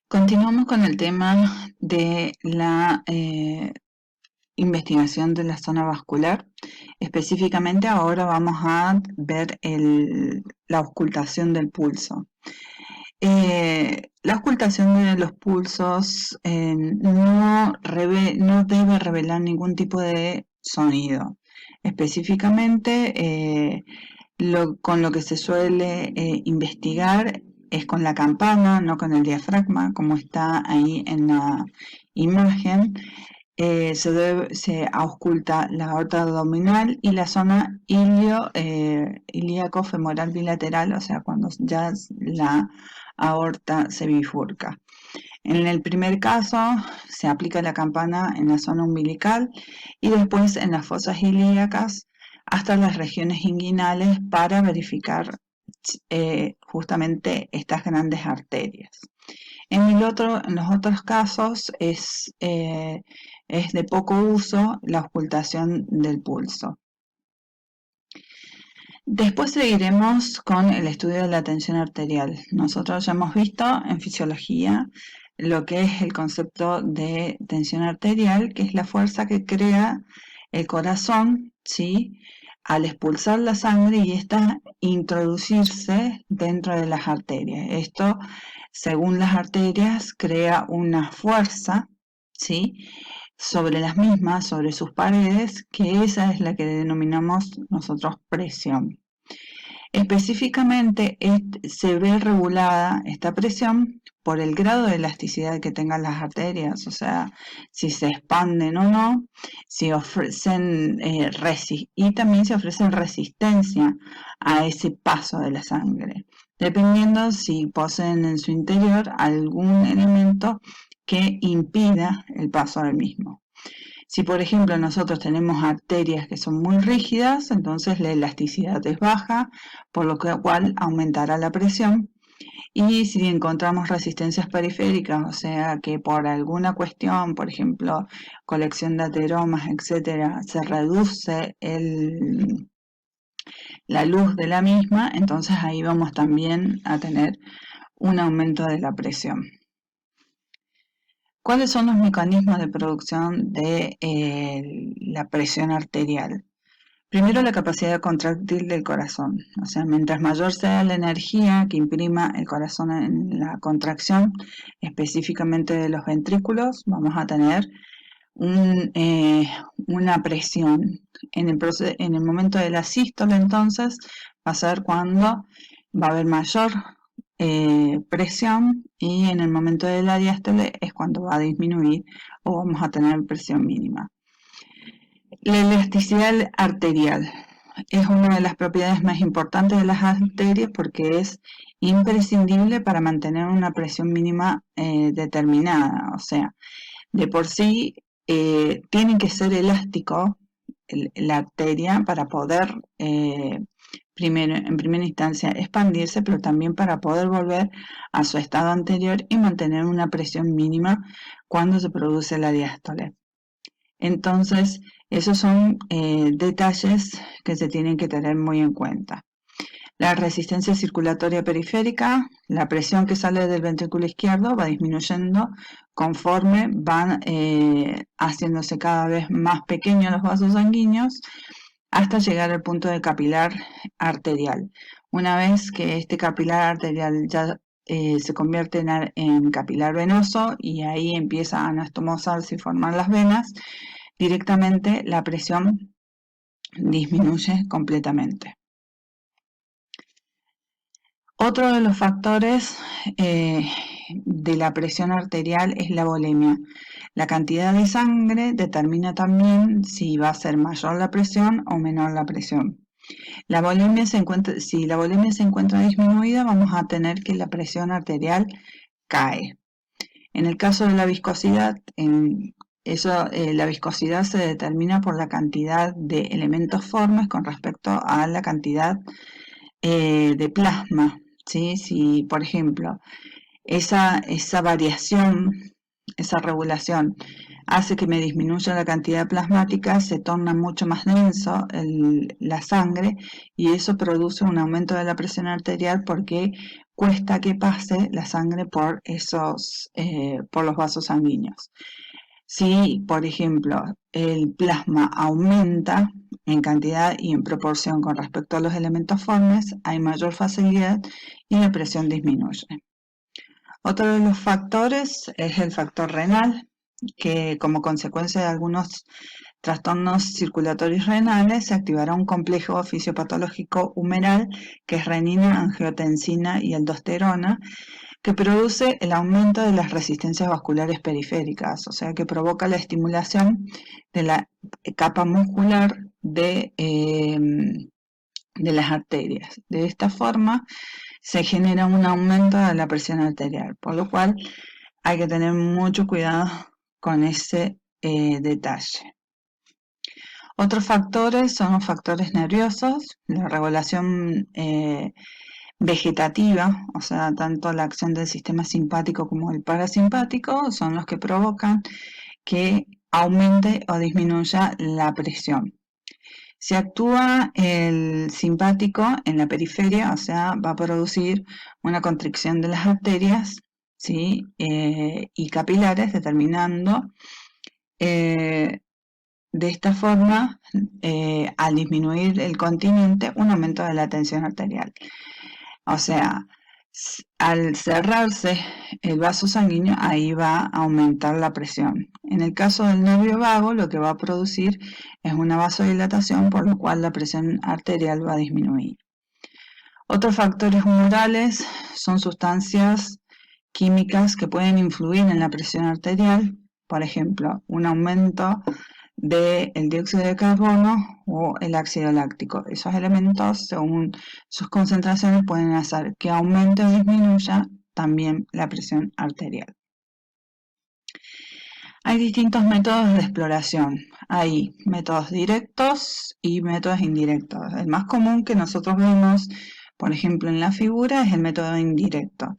Continuamos con el tema de la investigación de la zona vascular. Específicamente ahora vamos a ver la auscultación del pulso. La auscultación de los pulsos no debe revelar ningún tipo de sonido. Específicamente, con lo que se suele investigar es con la campana, no con el diafragma, como está ahí en la imagen. Se ausculta la aorta abdominal y la zona ilíaco-femoral bilateral, o sea, cuando ya la aorta se bifurca. En el primer caso se aplica la campana en la zona umbilical y después en las fosas ilíacas hasta las regiones inguinales para verificar justamente estas grandes arterias. En los otros casos es de poco uso la auscultación del pulso. Después seguiremos con el estudio de la tensión arterial. Nosotros ya hemos visto en fisiología lo que es el concepto de tensión arterial, que es la fuerza que crea el corazón, ¿sí?, al expulsar la sangre y esta introducirse dentro de las arterias. Esto, según las arterias, crea una fuerza, ¿sí?, sobre las mismas, sobre sus paredes, que esa es la que denominamos nosotros presión. Específicamente se ve regulada esta presión por el grado de elasticidad que tengan las arterias, o sea, si se expanden o no, si ofrecen y también si ofrecen resistencia a ese paso de la sangre, dependiendo si poseen en su interior algún elemento que impida el paso del mismo. Si, por ejemplo, nosotros tenemos arterias que son muy rígidas, entonces la elasticidad es baja, por lo cual aumentará la presión. Y si encontramos resistencias periféricas, o sea que por alguna cuestión, por ejemplo, colección de ateromas, etcétera, se reduce la luz de la misma, entonces ahí vamos también a tener un aumento de la presión. ¿Cuáles son los mecanismos de producción de la presión arterial? Primero, la capacidad contráctil del corazón. O sea, mientras mayor sea la energía que imprima el corazón en la contracción, específicamente de los ventrículos, vamos a tener una presión. En el momento de la sístole, entonces, va a ser cuando va a haber mayor presión, y en el momento de la diástole es cuando va a disminuir o vamos a tener presión mínima. La elasticidad arterial es una de las propiedades más importantes de las arterias porque es imprescindible para mantener una presión mínima determinada. O sea, de por sí tiene que ser elástico la arteria para poder en primera instancia expandirse, pero también para poder volver a su estado anterior y mantener una presión mínima cuando se produce la diástole. Entonces, esos son detalles que se tienen que tener muy en cuenta. La resistencia circulatoria periférica, la presión que sale del ventrículo izquierdo va disminuyendo conforme van haciéndose cada vez más pequeños los vasos sanguíneos hasta llegar al punto de capilar arterial. Una vez que este capilar arterial ya se convierte en capilar venoso y ahí empieza a anastomosarse y formar las venas, directamente la presión disminuye completamente. Otro de los factores de la presión arterial es la volemia. La cantidad de sangre determina también si va a ser mayor la presión o menor la presión. Si la volemia se encuentra disminuida, vamos a tener que la presión arterial cae. En el caso de la viscosidad, la viscosidad se determina por la cantidad de elementos formes con respecto a la cantidad de plasma, ¿sí? Si, por ejemplo, esa variación, esa regulación hace que me disminuya la cantidad plasmática, se torna mucho más denso la sangre y eso produce un aumento de la presión arterial porque cuesta que pase la sangre por los vasos sanguíneos. Si, por ejemplo, el plasma aumenta en cantidad y en proporción con respecto a los elementos formes, hay mayor facilidad y la presión disminuye. Otro de los factores es el factor renal, que como consecuencia de algunos trastornos circulatorios renales se activará un complejo fisiopatológico humoral que es renina, angiotensina y aldosterona, que produce el aumento de las resistencias vasculares periféricas, o sea que provoca la estimulación de la capa muscular de las arterias. De esta forma se genera un aumento de la presión arterial, por lo cual hay que tener mucho cuidado con ese detalle. Otros factores son los factores nerviosos, la regulación vegetativa, o sea, tanto la acción del sistema simpático como el parasimpático son los que provocan que aumente o disminuya la presión. Si actúa el simpático en la periferia, o sea, va a producir una constricción de las arterias, ¿sí? Y capilares, determinando de esta forma, al disminuir el continente, un aumento de la tensión arterial. O sea, al cerrarse el vaso sanguíneo, ahí va a aumentar la presión. En el caso del nervio vago, lo que va a producir es una vasodilatación, por lo cual la presión arterial va a disminuir. Otros factores humorales son sustancias químicas que pueden influir en la presión arterial, por ejemplo, un aumento del dióxido de carbono o el ácido láctico. Esos elementos, según sus concentraciones, pueden hacer que aumente o disminuya también la presión arterial. Hay distintos métodos de exploración. Hay métodos directos y métodos indirectos. El más común que nosotros vemos, por ejemplo, en la figura es el método indirecto.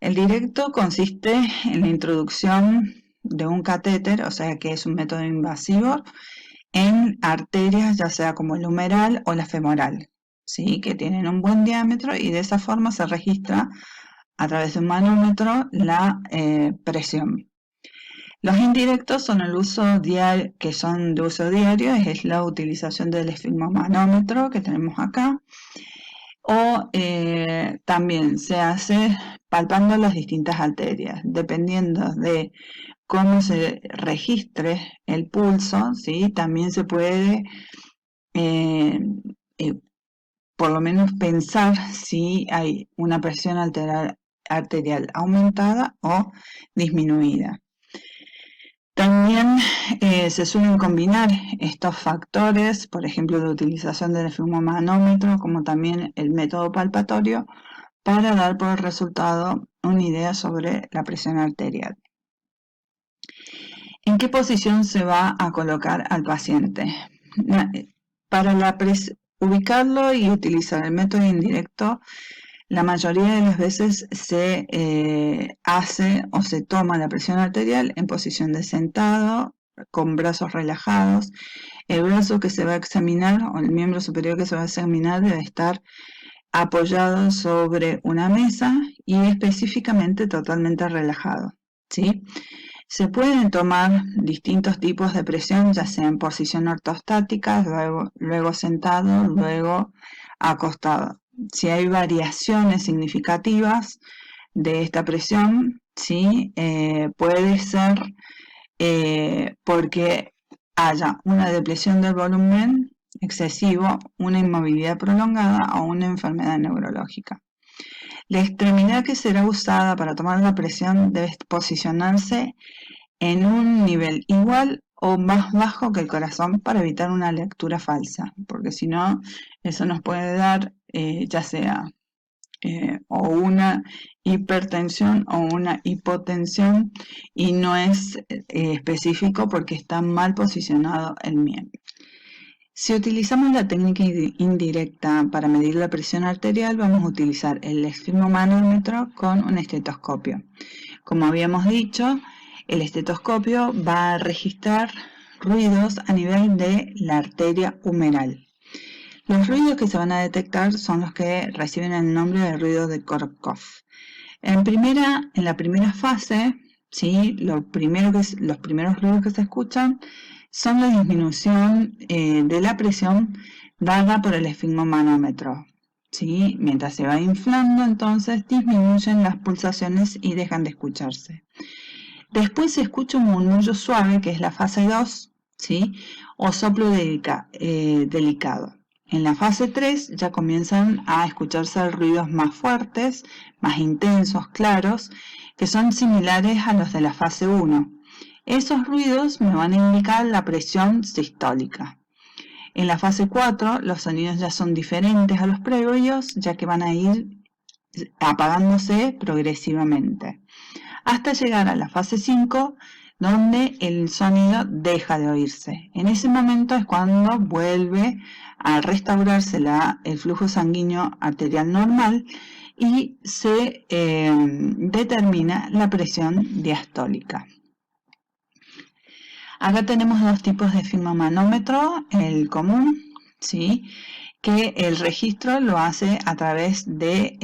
El directo consiste en la introducción de un catéter, o sea que es un método invasivo, en arterias ya sea como el humeral o la femoral, ¿sí? Que tienen un buen diámetro y de esa forma se registra a través de un manómetro la presión. Los indirectos son el uso diario, que son de uso diario, es la utilización del esfigmomanómetro que tenemos acá, o también se hace palpando las distintas arterias, dependiendo de cómo se registre el pulso, ¿sí? También se puede por lo menos pensar si hay una presión arterial aumentada o disminuida. También se suelen combinar estos factores, por ejemplo, la utilización del esfigmomanómetro, como también el método palpatorio, para dar por resultado una idea sobre la presión arterial. ¿En qué posición se va a colocar al paciente? Para ubicarlo y utilizar el método indirecto, la mayoría de las veces se hace o se toma la presión arterial en posición de sentado, con brazos relajados. El brazo que se va a examinar o el miembro superior que se va a examinar debe estar apoyado sobre una mesa y específicamente totalmente relajado, ¿sí? Se pueden tomar distintos tipos de presión, ya sea en posición ortostática, luego sentado, luego acostado. Si hay variaciones significativas de esta presión, ¿sí? Puede ser porque haya una depresión del volumen excesivo, una inmovilidad prolongada o una enfermedad neurológica. La extremidad que será usada para tomar la presión debe posicionarse en un nivel igual o más bajo que el corazón para evitar una lectura falsa, porque si no, eso nos puede dar ya sea o una hipertensión o una hipotensión y no es específico porque está mal posicionado el miembro. Si utilizamos la técnica indirecta para medir la presión arterial, vamos a utilizar el esfigmomanómetro con un estetoscopio. Como habíamos dicho, El estetoscopio va a registrar ruidos a nivel de la arteria humeral. Los ruidos que se van a detectar son los que reciben el nombre de ruido de Korsakoff. En la primera fase, ¿sí? los primeros ruidos que se escuchan son la disminución de la presión dada por el esfigmomanómetro. ¿Sí? Mientras se va inflando, entonces disminuyen las pulsaciones y dejan de escucharse. Después se escucha un murmullo suave, que es la fase 2, ¿sí? O soplo delicado. En la fase 3 ya comienzan a escucharse ruidos más fuertes, más intensos, claros, que son similares a los de la fase 1. Esos ruidos me van a indicar la presión sistólica. En la fase 4 los sonidos ya son diferentes a los previos, ya que van a ir apagándose progresivamente, hasta llegar a la fase 5, donde el sonido deja de oírse. En ese momento es cuando vuelve a restaurarse el flujo sanguíneo arterial normal y se determina la presión diastólica. Acá tenemos dos tipos de esfigmomanómetro, el común, ¿sí? Que el registro lo hace a través de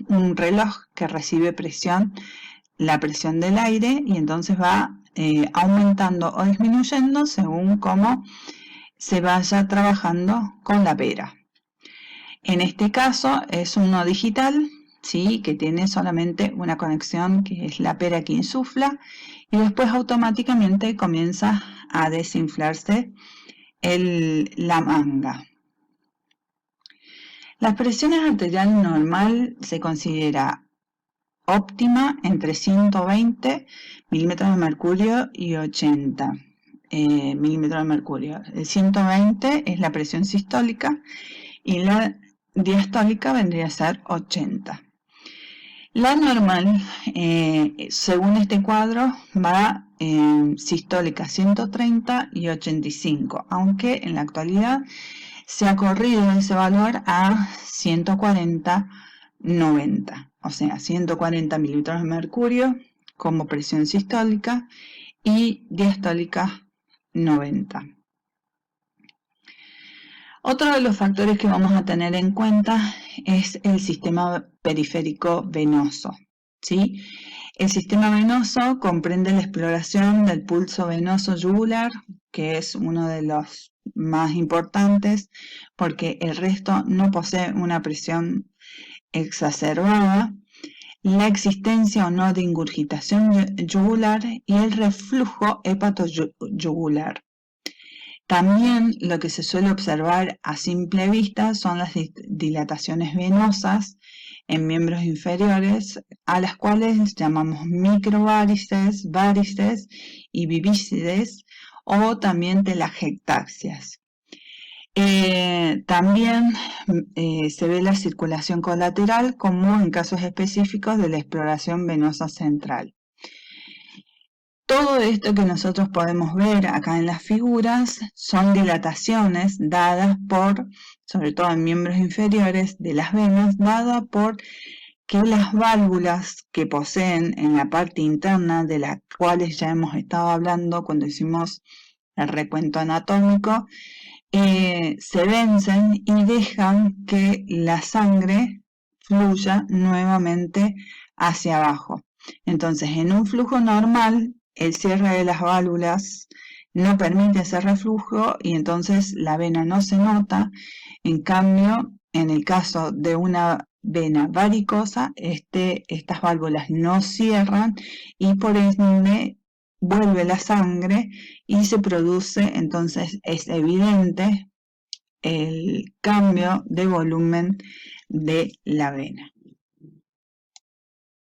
un reloj que recibe la presión del aire, y entonces va aumentando o disminuyendo según cómo se vaya trabajando con la pera. En este caso es uno digital, ¿sí? Que tiene solamente una conexión, que es la pera que insufla, y después automáticamente comienza a desinflarse la manga. La presión arterial normal se considera óptima entre 120 milímetros de mercurio y 80 milímetros de mercurio. El 120 es la presión sistólica y la diastólica vendría a ser 80. La normal, según este cuadro, va sistólica 130 y 85, aunque en la actualidad se ha corrido ese valor a 140-90, o sea, 140 milímetros de mercurio como presión sistólica y diastólica 90. Otro de los factores que vamos a tener en cuenta es el sistema periférico venoso, ¿sí? El sistema venoso comprende la exploración del pulso venoso yugular, que es uno de los más importantes porque el resto no posee una presión exacerbada, la existencia o no de ingurgitación yugular y el reflujo hepatoyugular. También lo que se suele observar a simple vista son las dilataciones venosas en miembros inferiores, a las cuales llamamos microvarices, varices y vivícides, o también telangiectasias. También se ve la circulación colateral, como en casos específicos de la exploración venosa central. Todo esto que nosotros podemos ver acá en las figuras son dilataciones dadas sobre todo en miembros inferiores de las venas, dadas por que las válvulas que poseen en la parte interna, de las cuales ya hemos estado hablando cuando hicimos el recuento anatómico, se vencen y dejan que la sangre fluya nuevamente hacia abajo. Entonces, en un flujo normal, el cierre de las válvulas no permite ese reflujo y entonces la vena no se nota. En cambio, en el caso de una vena varicosa, estas válvulas no cierran y por ende vuelve la sangre y se produce, entonces es evidente el cambio de volumen de la vena.